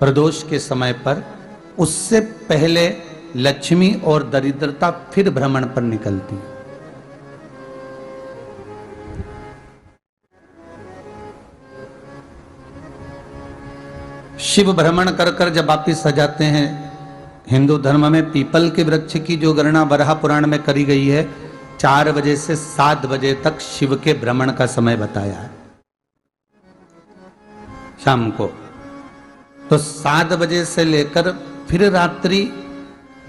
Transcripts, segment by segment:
प्रदोष के समय पर, उससे पहले लक्ष्मी और दरिद्रता फिर भ्रमण पर निकलती है। शिव भ्रमण कर कर जब वापिस आ जाते हैं, हिंदू धर्म में पीपल के वृक्ष की जो गणना वराह पुराण में करी गई है, 4 बजे से 7 बजे तक शिव के भ्रमण का समय बताया है शाम को। तो 7 बजे से लेकर फिर रात्रि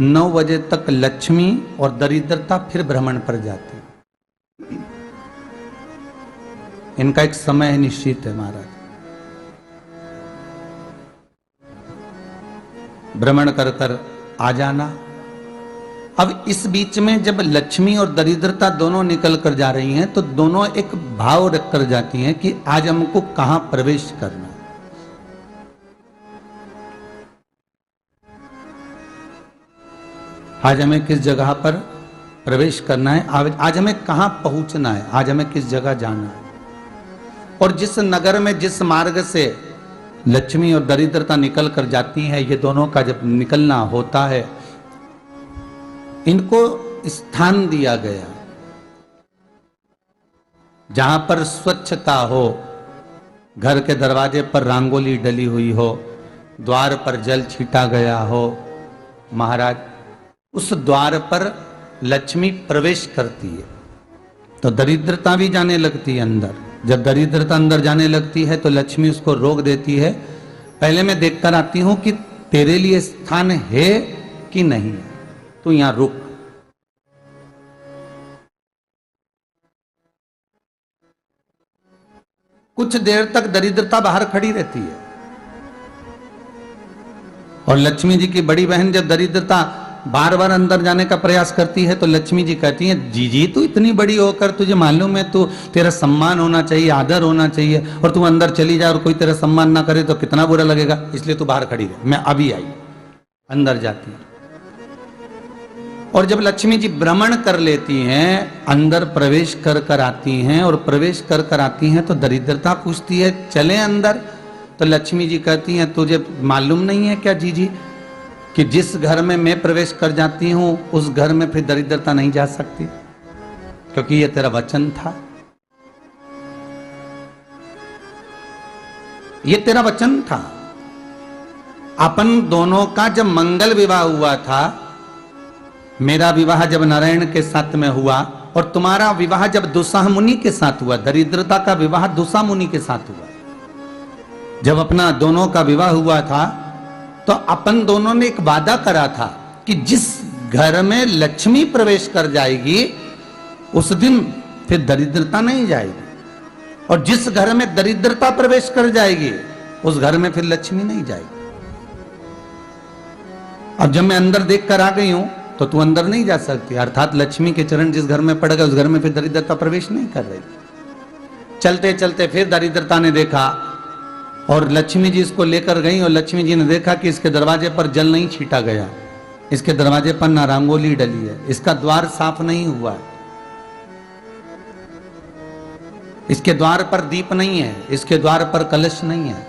9 बजे तक लक्ष्मी और दरिद्रता फिर भ्रमण पर जाती। इनका एक समय निश्चित है महाराज। भ्रमण कर कर आ जाना। अब इस बीच में जब लक्ष्मी और दरिद्रता दोनों निकल कर जा रही हैं, तो दोनों एक भाव रख कर जाती हैं कि आज हमको कहां प्रवेश करना है। आज हमें किस जगह पर प्रवेश करना है, आज हमें कहां पहुंचना है, आज हमें किस जगह जाना है। और जिस नगर में जिस मार्ग से लक्ष्मी और दरिद्रता निकल कर जाती है, ये दोनों का जब निकलना होता है, इनको स्थान दिया गया जहां पर स्वच्छता हो, घर के दरवाजे पर रंगोली डली हुई हो, द्वार पर जल छीटा गया हो। महाराज, उस द्वार पर लक्ष्मी प्रवेश करती है तो दरिद्रता भी जाने लगती है अंदर। जब दरिद्रता अंदर जाने लगती है तो लक्ष्मी उसको रोक देती है। पहले मैं देखकर आती हूं कि तेरे लिए स्थान है कि नहीं है, तू यहां रुक। कुछ देर तक दरिद्रता बाहर खड़ी रहती है और लक्ष्मी जी की बड़ी बहन जब दरिद्रता बार बार अंदर जाने का प्रयास करती है तो लक्ष्मी जी कहती हैं, जीजी तू इतनी बड़ी होकर तुझे मालूम है तू तेरा सम्मान होना चाहिए, आदर होना चाहिए, और तू अंदर चली जाए और कोई तेरा सम्मान ना करे तो कितना बुरा लगेगा, इसलिए तू बाहर खड़ी रहे। मैं अभी आई। अंदर जाती है और जब लक्ष्मी जी भ्रमण कर लेती हैं, अंदर प्रवेश कर कर आती हैं और प्रवेश कर कर आती हैं तो दरिद्रता पूछती है चले अंदर। तो लक्ष्मी जी कहती हैं, तुझे मालूम नहीं है क्या जीजी कि जिस घर में मैं प्रवेश कर जाती हूं उस घर में फिर दरिद्रता नहीं जा सकती, क्योंकि यह तेरा वचन था, यह तेरा वचन था। अपन दोनों का जब मंगल विवाह हुआ था, मेरा विवाह जब नारायण के साथ में हुआ और तुम्हारा विवाह जब दुस्साह मुनि के साथ हुआ, दरिद्रता का विवाह दुस्साह मुनि के साथ हुआ। जब अपना दोनों का विवाह हुआ था तो अपन दोनों ने एक वादा करा था कि जिस घर में लक्ष्मी प्रवेश कर जाएगी उस दिन फिर दरिद्रता नहीं जाएगी, और जिस घर में दरिद्रता प्रवेश कर जाएगी उस घर में फिर लक्ष्मी नहीं जाएगी। अब जब मैं अंदर देख कर आ गई हूं तो तू अंदर नहीं जा सकती, अर्थात लक्ष्मी के चरण जिस घर में पड़ गए उस घर में फिर दरिद्रता प्रवेश नहीं कर रही। चलते चलते फिर दरिद्रता ने देखा और लक्ष्मी जी इसको लेकर गई और लक्ष्मी जी ने देखा कि इसके दरवाजे पर जल नहीं छीटा गया, इसके दरवाजे पर ना रंगोली डली है, इसका द्वार साफ नहीं हुआ है, इसके द्वार पर दीप नहीं है, इसके द्वार पर कलश नहीं है,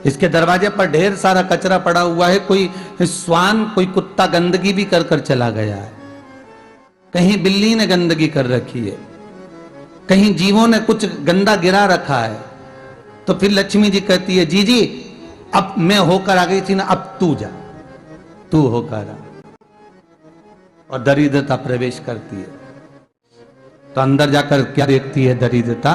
इसके दरवाजे पर ढेर सारा कचरा पड़ा हुआ है, कोई स्वान कोई कुत्ता गंदगी भी कर कर चला गया है, कहीं बिल्ली ने गंदगी कर रखी है, कहीं जीवों ने कुछ गंदा गिरा रखा है। तो फिर लक्ष्मी जी कहती है, जीजी अब मैं होकर आ गई थी ना, अब तू जा, तू होकर आ। और दरिद्रता प्रवेश करती है तो अंदर जाकर क्या देखती है दरिद्रता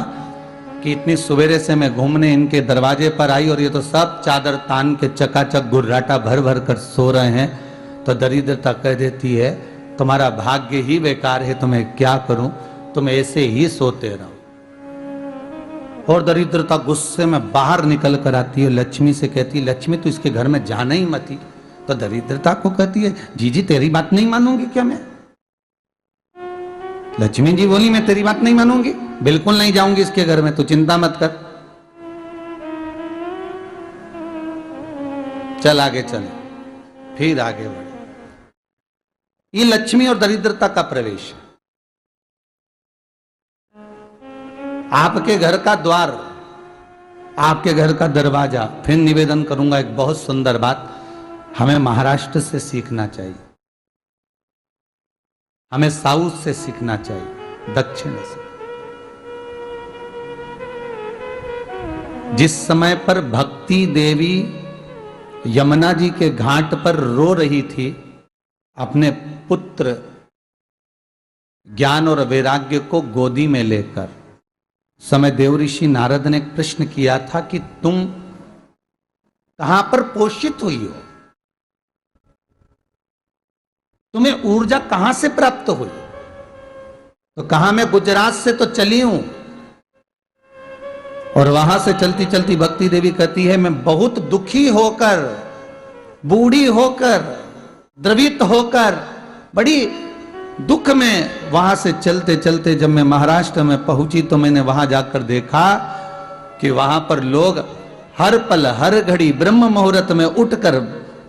कि इतनी सवेरे से मैं घूमने इनके दरवाजे पर आई और ये तो सब चादर तान के चकाचक गुर्राटा भर भर कर सो रहे हैं। तो दरिद्रता कह देती है, तुम्हारा भाग्य ही बेकार है, तुम्हें क्या करूं, तुम ऐसे ही सोते रहो। और दरिद्रता गुस्से में बाहर निकल कर आती है, लक्ष्मी से कहती है, लक्ष्मी तू इसके घर में जाना ही मत ही। तो दरिद्रता को कहती है, जीजी तेरी बात नहीं मानूंगी क्या मैं? लक्ष्मी जी बोली, मैं तेरी बात नहीं मानूंगी, बिल्कुल नहीं जाऊंगी इसके घर में, तू चिंता मत कर, चल आगे चले। फिर आगे बढ़े। ये लक्ष्मी और दरिद्रता का प्रवेश है। आपके घर का द्वार आपके घर का दरवाजा। फिर निवेदन करूंगा एक बहुत सुंदर बात, हमें महाराष्ट्र से सीखना चाहिए, हमें साउथ से सीखना चाहिए, दक्षिण से। जिस समय पर भक्ति देवी यमुना जी के घाट पर रो रही थी अपने पुत्र ज्ञान और वैराग्य को गोदी में लेकर, समय देवऋषि नारद ने एक प्रश्न किया था कि तुम कहां पर पोषित हुई हो, तुम्हें ऊर्जा कहां से प्राप्त हुई? तो कहा मैं गुजरात से तो चली हूं। और वहां से चलती चलती भक्ति देवी कहती है मैं बहुत दुखी होकर, बूढ़ी होकर, द्रवित होकर, बड़ी दुख में वहां से चलते चलते जब मैं महाराष्ट्र में पहुंची तो मैंने वहां जाकर देखा कि वहां पर लोग हर पल हर घड़ी ब्रह्म मुहूर्त में उठकर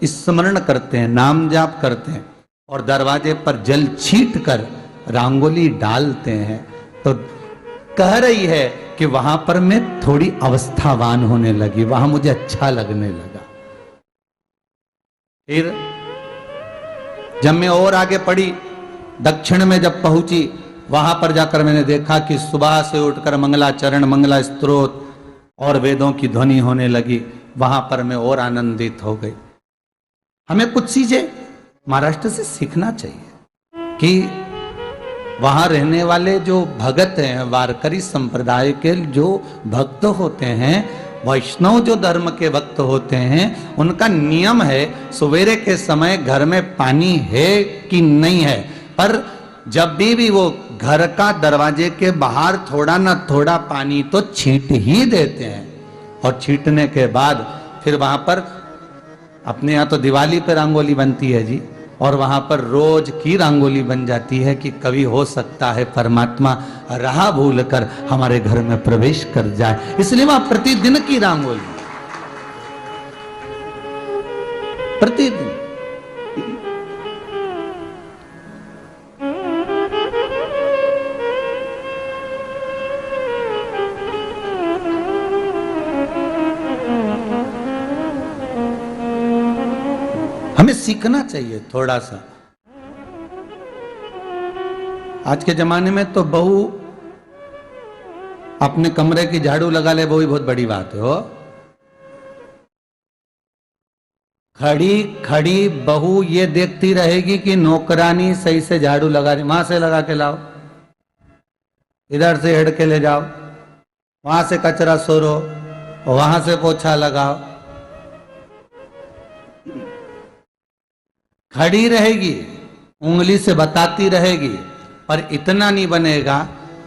स्मरण करते हैं, नाम जाप करते हैं और दरवाजे पर जल छीट कर रंगोली डालते हैं। तो कह रही है कि वहां पर मैं थोड़ी अवस्थावान होने लगी, वहां मुझे अच्छा लगने लगा। फिर जब मैं और आगे पड़ी, दक्षिण में जब पहुंची, वहां पर जाकर मैंने देखा कि सुबह से उठकर मंगलाचरण, मंगला स्तोत्र और वेदों की ध्वनि होने लगी। वहां पर मैं और आनंदित हो गई। हमें कुछ चीजें महाराष्ट्र से सीखना चाहिए कि वहां रहने वाले जो भगत हैं, वारकरी संप्रदाय के जो भक्त होते हैं, वैष्णव जो धर्म के भक्त होते हैं, उनका नियम है सवेरे के समय घर में पानी है कि नहीं है, पर जब भी वो घर का दरवाजे के बाहर थोड़ा ना थोड़ा पानी तो छींट ही देते हैं। और छींटने के बाद फिर वहां पर अपने यहाँ तो दिवाली पे रंगोली बनती है जी, और वहां पर रोज की रंगोली बन जाती है कि कभी हो सकता है परमात्मा राह भूल कर हमारे घर में प्रवेश कर जाए, इसलिए वहां प्रतिदिन की रंगोली, प्रतिदिन। हमें सीखना चाहिए थोड़ा सा। आज के जमाने में तो बहू अपने कमरे की झाड़ू लगा ले, वो ही बहुत बड़ी बात है। हो खड़ी खड़ी बहू ये देखती रहेगी कि नौकरानी सही से झाड़ू लगा रही, वहां से लगा के लाओ, इधर से हेड के ले जाओ, वहां से कचरा सोरो, वहां से पोछा लगाओ। खड़ी रहेगी, उंगली से बताती रहेगी, पर इतना नहीं बनेगा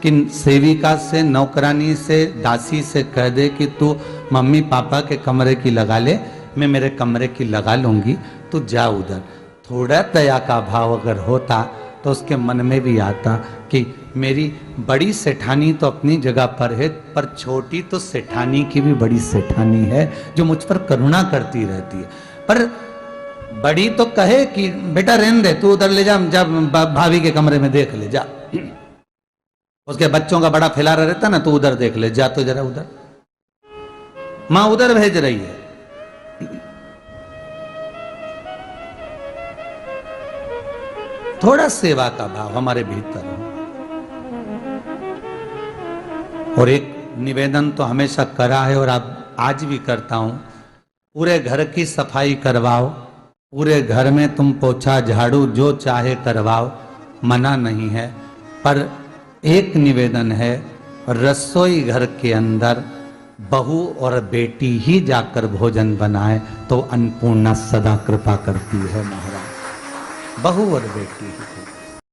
कि सेविका से, नौकरानी से, दासी से कह दे कि तू मम्मी पापा के कमरे की लगा ले, मैं मेरे कमरे की लगा लूंगी, तू जा उधर। थोड़ा दया का भाव अगर होता तो उसके मन में भी आता कि मेरी बड़ी सेठानी तो अपनी जगह पर है, पर छोटी तो सेठानी की भी बड़ी सेठानी है जो मुझ पर करुणा करती रहती है। पर बड़ी तो कहे कि बेटा रहने दे, तू उधर ले जा, जा भाभी के कमरे में देख ले जा, उसके बच्चों का बड़ा फैलारा रहता ना, तू उधर देख ले जा, तो जरा उधर, मां उधर भेज रही है। थोड़ा सेवा का भाव हमारे भीतर हो। और एक निवेदन तो हमेशा करा है और अब आज भी करता हूं, पूरे घर की सफाई करवाओ, पूरे घर में तुम पोछा झाड़ू जो चाहे करवाओ, मना नहीं है। पर एक निवेदन है, रसोई घर के अंदर बहू और बेटी ही जाकर भोजन बनाए तो अन्नपूर्णा सदा कृपा करती है महाराज। बहू और बेटी ही।